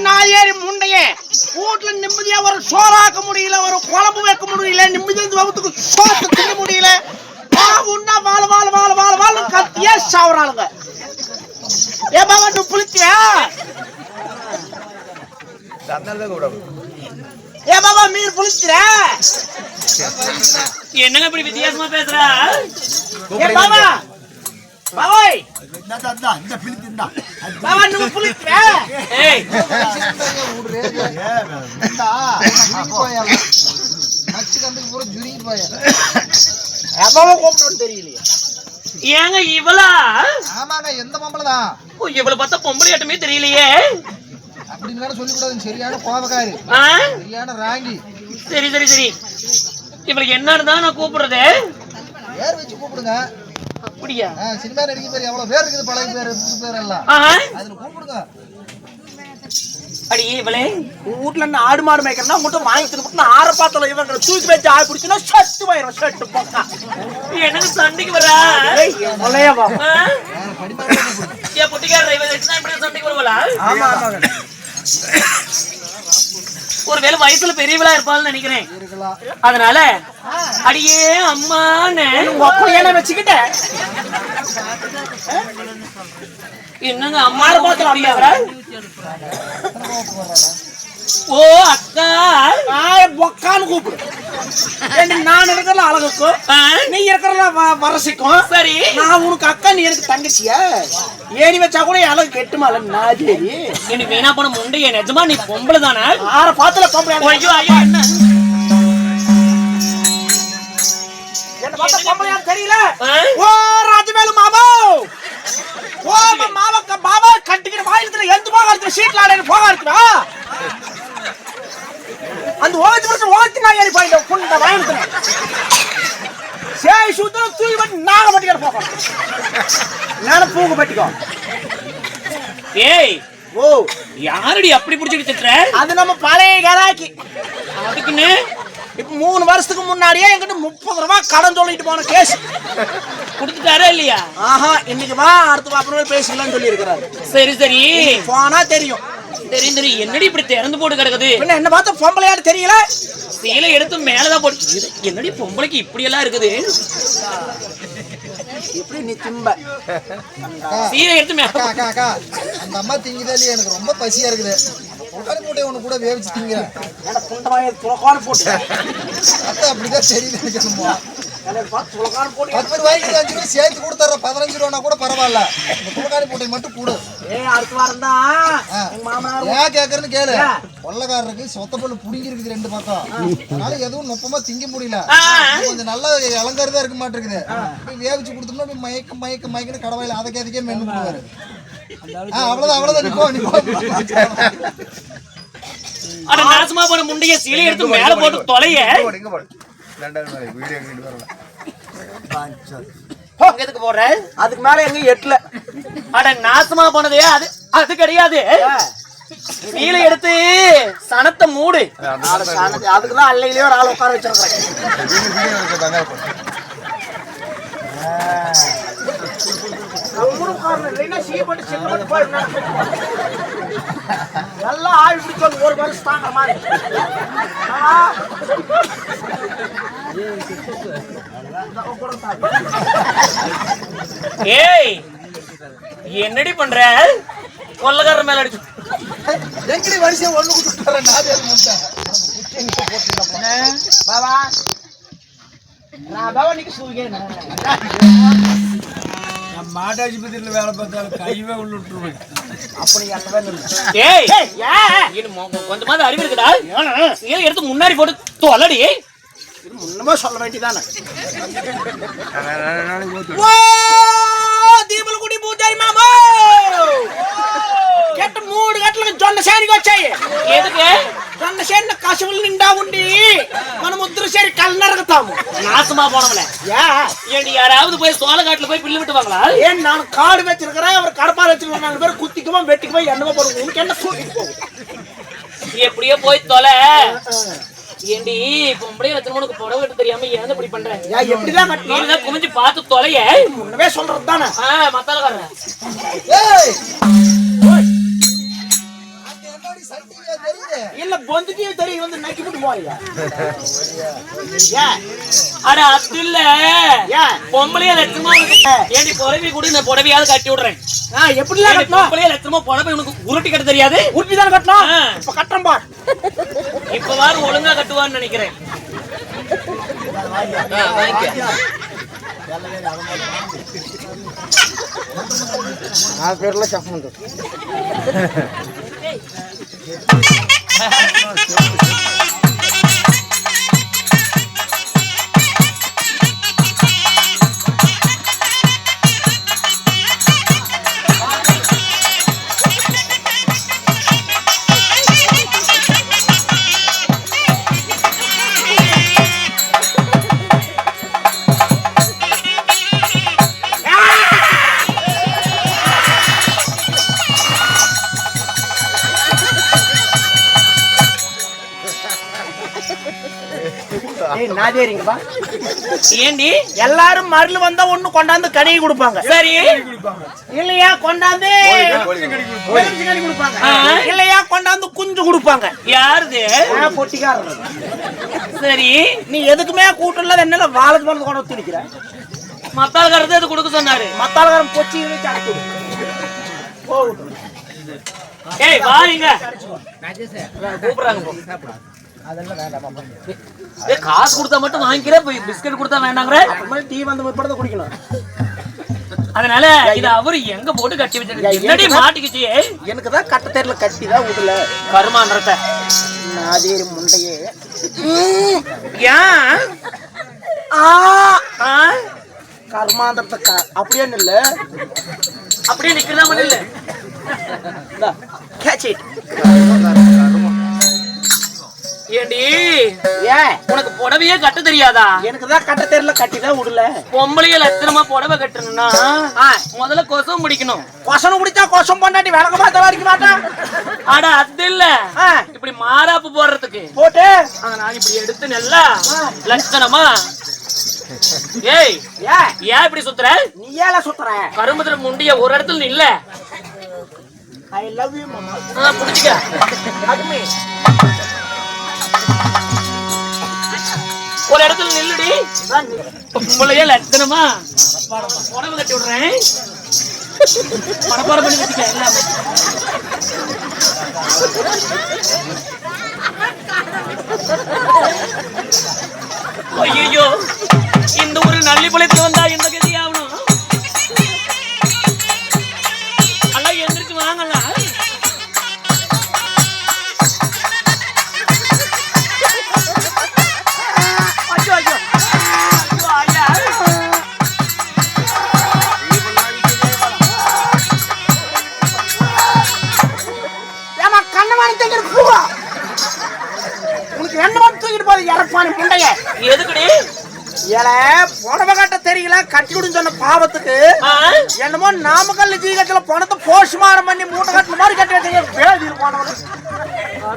நாயேறி முண்டையே வீட்டுல நிம்மதியா ஒரு சோறாக்க முடியல, ஒரு குழம்பு வைக்க முடியல, நிம்மதியா வகுத்துக்கு சோத்து திங்க முடியல. உன்னா வாழ வாழ வாழ வாழ வாழ கத்தியே சாவுறாளுங்க. ஏ பாபா நீ புளிச்சியா? ஏ பாபா மீன் புளிச்சிர? என்னங்க இப்படி வித்தியாசமா பேசுற? ஏ பாபா பாபாய் பாபா நீ புளிச்சிர? ஏய் தெரியலையே ஏங்க இவளா? ஆமாங்க, எந்த மாம்பழம்? இவளை பார்த்தா பொம்பளை ஆட்டமே தெரியலையே. அப்படின்னு சொல்லிக்கூடாது. சரியான கோபக்காரி, சரியான ராங்கி. சரி சரி சரி, இவளுக்கு என்ன இருந்தா நான் கூப்பிடுறது? பேர் வச்சு கூப்பிடுங்க. அப்படியா? சினிமா நடிகை பேர் எவ்வளவு பேர் இருக்குது, பழைய பேர் பேர் எல்லாம் அதுல கூப்பிடுங்க. அடி இவளே வீட்டுல இருந்து ஆடு மாடு மேய்க்கிறா மட்டும் வாங்கி தின்னு ஆற பாத்தல இவங்க தூக்கி வச்சு ஆள் பிடிச்சுன்னா சட்டு போயிடும். சட்டு போக்கா எனக்கு சண்டைக்கு வரா? ஏன் பொட்டிக்கார சண்டைக்கு வருவா? ஆமா ஆமா, ஒருவேளை வயசுல பெரியவளா இருப்பாள்னு நினைக்கிறேன். அதனால அடியே அம்மான்னு என்ன வச்சுக்கிட்ட என்னங்க அம்மா பார்த்து? ஓ அக்கா பொக்கான்னு கூப்பிடு. நான் இருக்கிற அழகுக்கும் நீ இருக்கிற வரசிக்கும் சரி. நான் உனக்கு அக்கா, நீ எனக்கு தங்கச்சியா? ஏணி வச்சா கூட அழகு கெட்டுமால. நாஜி எனக்கு வீணா போன முண்டைய நிஜமா நீ பொம்பளை தானே? ஆற பாத்துல பொம்பளை. ஐயோ ஐயோ என்ன பார்த்தா பொம்பளையா தெரியல? ஓ ராஜவேலு மாமா, ஓ மாவக்க பாபா கட்டிக்கிற வாயிலத்துல எந்த போக இருக்கு, சீட்ல ஆட போக இருக்குடா. அந்த ஓகத்தி நான் ஏறி போயிட்டேன் புண்ட வாயிலத்துல. சேய் சுத்தர தூய் வந்து நாக பட்டிக்கிற போக நான பூங்க பட்டிக்கோ. ஏய் ஓ யாரடி அப்படி புடிச்சிட்டு திட்டுற? அது நம்ம பழைய கராக்கி. அதுக்குன்னு இப்ப 3 வருஷத்துக்கு முன்னாடியே என்கிட்ட 30 ரூபாய் கடன் சொல்லிட்டு போன கேஸ் கொடுத்துட்டாரா இல்லையா? ஆஹா, இன்னைக்கு வா அடுத்த அப்புறமே பேசலாம்னு சொல்லி இருக்கிறாரு. சரி சரி, போனா தெரியும். தெரியும் தெரியும். என்னடி இப்படி திறந்து போட்டு கிடக்குது? என்ன பார்த்தா பொம்பளையாடு தெரியல? சீலை எடுத்து மேலதான் போட்டு. என்னடி பொம்பளைக்கு இப்படி எல்லாம் இருக்குது? எப்படி நீ திம்ப சீலை எடுத்து மேல அந்த அம்மா திங்குதா இல்லையா? எனக்கு ரொம்ப பசியா இருக்குது. உட்காந்து போட்டு ஒண்ணு கூட வேவிச்சு திங்கிறேன். அப்படிதான் தெரியுது. 10 ரூபாய்க்கு 5 ரூபாய் சேர்த்து கொடுத்துற. 15 ரூபானா கூட பரவாயில்ல, இந்த துளக்காணி போட்டை மட்டும் கூடு. அடுத்த வாரம் தான் ஏன் கேக்குறேன்னு கேளு. கொள்ளக்காரருக்கு சொத்த பொண்ணு புடுங்கி இருக்குது 2 பக்கம். அதனால எதுவும் நொப்பமா திங்க முடியல. கொஞ்சம் நல்ல அலங்காரதா இருக்க மாட்டேங்குது. வேவிச்சு கொடுத்தோம்னா மயக்க மயக்க மயக்கன்னு கடவாயில அதுக்கே அதுக்கே மென்னு போடுவாரு. அவ்வளவுதான் அவ்வளவுதான். அட நாசமா போன முண்டைய சீலை எடுத்து மேல போட்டு தொலைய. எதுக்கு போடுற? அதுக்கு மேல எங்க எட்டல. அட நாசமா போனதே அது அது கிடையாது. சீலை எடுத்து சனத்தை மூடு. அதுக்குதான் அல்லையிலேயே ஒரு ஆள் உட்கார வச்சிருக்கிறேன். நல்லா ஆள் பிடிச்சோம். 1 வருஷம் தாங்க மாதிரி. ஏய் என்னடி பண்ற? கொள்ளக்காரர் மேல அடிச்சு எங்கடி வரிசையா ஒண்ணு கொடுத்துட்டு பாபா நான் பவனிக்கு சூகேனா மாட்டாஜிபதியில வேலை பார்த்தாலும் கைவே உள்ளுட்டுருவேன். அப்படி ஏய் கொஞ்சமாவது அறிவு இருக்குடா. சீலை எடுத்து முன்னாடி போட்டு தொலைடி. முன்னமே சொல்ல வேண்டியதானே. தீபலகுடி பூஜாரி மாமா கேட்ட 3 గంటలకు జొన్న సేనికి వచ్చాయి. ఎందుకు? జొన్న సేన కసువులు నిండా ఉండి మనం ముద్ర సేరి కళ్ళనరగతాము. நாசமா போனவளே. ஏண்டி யாராவது போய் சோளக்காட்டுல போய் பில்லு விட்டுவாங்களா? ஏன் நான் காடு வச்சிருக்கிறேன், அவர் கடப்பார வச்சிருக்கிற 4 பேர் குத்திக்குமா வெட்டிக்குமா என்னமா போடுவோம். உனக்கு என்ன கூட்டிட்டு போகும்? எப்படியோ போய் தொலை. ஏண்டி பொம்பளை லட்சணமுக்கு புடவை எடுத்து தெரியாம ஏன் இப்படி பண்ற? எப்படிதான் கட்டினா குமிஞ்சு பார்த்து தொலைய. முன்னவே சொல்றது தானே. மத்தாலக்காரன் பொந்துக்கே தெரியும் வந்து நக்கி விட்டு போறியா அட அது இல்ல பொம்பளையா லட்சமா ஏடி புடவை கூட இந்த புடவையாவது கட்டி விடுறேன் எப்படி பொம்பளையா லட்சமா புடவை உனக்கு உருட்டி கட்ட தெரியாது உருட்டி தானே கட்டணும் இப்ப கட்டுறேன் பார் இப்ப வாரு ஒழுங்கா கட்டுவான்னு நினைக்கிறேன் பேர்ல சப்பம் ஏண்டி எல்லாரும் மருள் வந்தா ஒண்ணு கொண்டாந்து கனி கொடுப்பாங்க சரி இல்லையா கொண்டாந்து கனி கொடுப்பாங்க இல்லையா கொண்டாந்து குஞ்சு கொடுப்பாங்க யாருது பொட்டிக்காரர் சரி நீ எதுக்குமே கூட்டம் இல்லாத என்ன வாழது மருந்து கொண்டு வந்து திணிக்கிற மத்தாள்காரது அது கொடுக்க சொன்னாரு மத்தாள்காரன் பொச்சி ஏய் வாங்க கூப்பிடுறாங்க காசு கொடுத்தா மட்டும் வாங்கிக்கிறேன் பிஸ்கட் கொடுத்தா வேண்டாங்கிற டீ வந்து படத்தை குடிக்கணும் அதனால இது அவரு எங்க போட்டு கட்டி வச்சிருக்காரு என்னடி மாட்டிக்கிச்சு எனக்கு தான் கட்ட தெரியல கட்டி தான் விடல கருமான்றத நாதேரி முண்டையே ஏன் கர்மாந்திரத்தை அப்படியே இல்ல அப்படியே நிக்கிறதா மட்டும் இல்ல ஏண்டி உனக்கு புடவையே கட்ட தெரியாதா எனக்கு தான் கட்ட தெரியல கட்டி தான் விடல பொம்பளைய லட்சணமா புடவை கட்டணும்னா முதல்ல கொசம் முடிக்கணும் கொசம் முடிச்சா கொசம் பண்ணாட்டி விளக்க பார்த்த வரைக்க மாட்டான் ஆட அது இல்ல இப்படி மாறாப்பு போடுறதுக்கு போட்டு நான் இப்படி எடுத்து நல்லா லட்சணமா ஏய் ஏன் இப்படி சுத்துற நீ ஏல சுத்துற கரும்புத்திர முண்டிய ஒரு இடத்துல இல்ல ஐ லவ் யூ மாமா புடிச்சுக்க ஒரு இடத்துல நில்லுடி உங்களையே லட்சணமா உடம்பு கட்டி விடுறேன் படப்பாடம் பண்ணி வச்சுக்க எல்லாமே ஐயோ இந்த ஒரு நல்லிப்பாளையத்துல வந்தா இந்த கதி ஆகணும் அல்ல எந்திரிச்சு வாங்கலாம் எதுக்குடி புடவை கட்ட தெரியல கட்டி விடுன்னு சொன்ன பாவத்துக்கு என்னமோ நாமக்கல் ஜீகத்துல பணத்தை போஸ்ட்மார்டம் பண்ணி மூட்டை கட்டுற மாதிரி கட்டி வச்சுங்க போனவங்க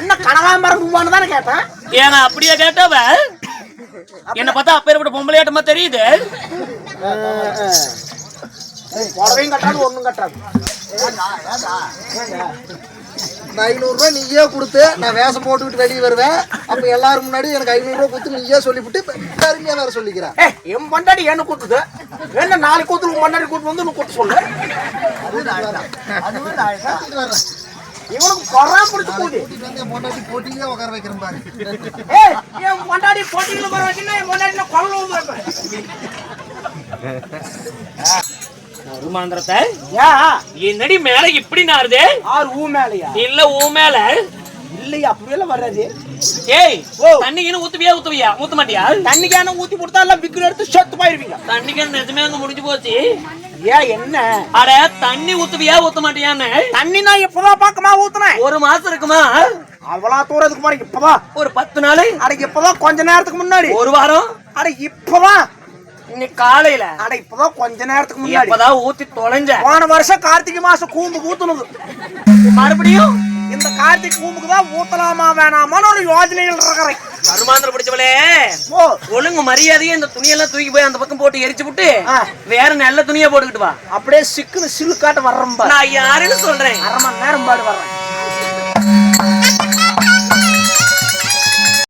என்ன கனகாம்பரம் தானே கேட்டேன் ஏன்னா அப்படியே கேட்டவ என்ன பார்த்தா அப்பேற்பட்ட பொம்பளையாட்டமா தெரியுது புடவையும் கட்டாது ஒண்ணும் கட்டாது 500 ரூபாய் நீயே கொடுத்து நான் வேஷம் போட்டுக்கிட்டு வெளியே வருவேன். அப்ப எல்லாரும் முன்னாடி எனக்கு 500 ரூபாய் கொடுத்து நீயே சொல்லிவிட்டு பெருமையா வேற சொல்லிக்கிறேன். என் பொண்டாடி என்ன கூத்துது என்ன நாளைக்கு கூத்து பொண்டாடி கூத்து வந்து கூட்டு சொல்லு. இவனுக்கு பொறாம பிடிச்சு கூடி பொண்டாடி போட்டியிலே உட்கார வைக்கிறேன் பாரு. என் பொண்டாடி போட்டியில உட்கார வைக்கணும், என் பொண்டாடி கொள்ள வைப்பேன். வருமானத்தை என்னடி மேல இப்படி நாருதே? ஆறு ஊ மேலையா? இல்ல ஊ மேல இல்லையா, அப்படியெல்லாம் வராது. ஏய் தண்ணி ஊத்துவியா ஊத்த மாட்டியா? தண்ணி கேன ஊத்தி கொடுத்தா எல்லாம் விக்கிர எடுத்து செத்து போயிருவீங்க. தண்ணி கேன் நிஜமே அங்க முடிஞ்சு போச்சு. ஏன் என்ன அட தண்ணி ஊத்துவியா ஊத்த மாட்டியான்னு? தண்ணி நான் இப்பதான் பாக்கமா ஊத்துனேன். ஒரு மாசம் இருக்குமா? அவ்வளவு தூரத்துக்கு மாதிரி இப்பதான் ஒரு 10 நாள். அட இப்பதான் கொஞ்ச நேரத்துக்கு முன்னாடி. ஒரு வாரம். அட இப்பதான் இன்னைக்கு காலையில. அட இப்பதான் கொஞ்ச நேரத்துக்கு முன்னாடி. இப்பதான் ஊத்தி தொலைஞ்ச. போன வருஷம் கார்த்திகை மாசம் கூம்பு ஊத்துனது. மறுபடியும் இந்த கார்த்திகை கூம்புக்கு தான் ஊத்தலாமா வேணாமான்னு ஒரு யோசனையில் இருக்கிறேன். கருமாந்திரம் பிடிச்சவளே, ஒழுங்கு மரியாதையே இந்த துணியெல்லாம் தூக்கி போய் அந்த பக்கம் போட்டு எரிச்சு விட்டு வேற நல்ல துணியா போட்டுக்கிட்டு வா. அப்படியே சிக்குன்னு சிலுக்காட்ட வர்றேன். நான் யாருன்னு சொல்றேன். 1/2 மணி நேரம் பாடு வர்றேன்.